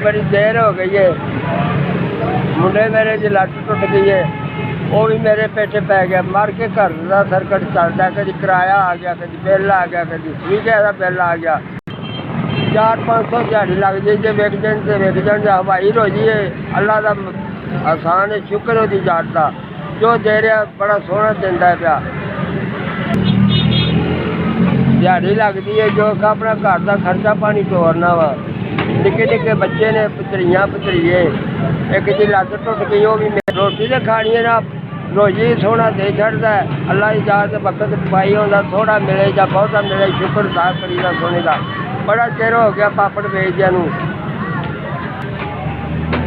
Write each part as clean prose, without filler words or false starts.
बड़ी देर हो गई है। मुंडे मेरे की लत्त टुट गई है, वो भी मेरे पेटे पै गया। मर के घर का सर्कट चलता, कभी किराया आ गया, कभी बिल आ गया, कभी स्वीके का बिल आ गया। 400-500 दिहाड़ी लग जाए जो विक जान से विक जान। हवाई रोजी है, अल्लाह का आसान है, शुक्र होती जात का जो दे रहा बड़ा सोहना दिता पिया। दिहाड़ी लगती है जो अपना घर का खर्चा पानी तोड़ना वा। निके निके बच्चे ने, पुतरियाँ पुतरीए, एक जी लत्त टुट गई, वो भी रोटी तो खानी है ना, रोजी सोहना दे छड़ता है। अल्लाह की जात वक्त पाई होता, थोड़ा मिले या बहुता मिले, शुक्र दा करीदा सोने का। बड़ा चिर हो गया पापड़ बेचदिया नूं,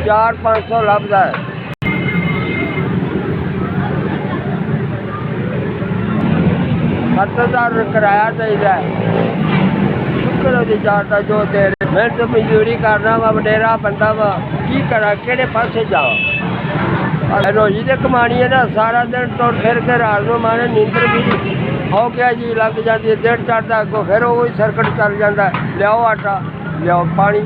400-500 लभदा है। 70,000 किराया चाहिए, शुक्र होती जाता जो दे रहे। मैं तो मजदूरी करना वा, वडेरा बंदा वा, की करा, किहड़े पासे जावां। रोजी तो कमानी है ना, सारा दिन टुर फिर के रात को माने नींदर भी हो गया जी लग जाती है। दिन चढ़ता अगों फिर वही सर्कट चल जाता है, लियाओ आटा लियाओ पानी।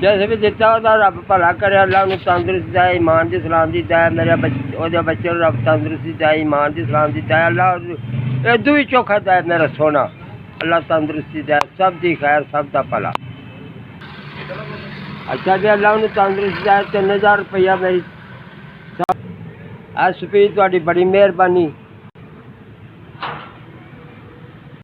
जैसे भी दिता होता रब भला करे, अल्लाह उन्हें तंदुरुस्ती दे, ईमान की सलामती दे, मेरे बच्चे रब तंदुरुस्ती दे, ईमान की सलामती दे, अल्लाह इदू भी चौखा दे मेरा सोना। अल्लाह तंदुरुस्ती दे, सब की खैर, सब का भला। अच्छा जी, अल्लाह उन्हें तंदुरुस्ती दे। 3000 रुपया मेरी SP, तुहाडी बड़ी मेहरबानी।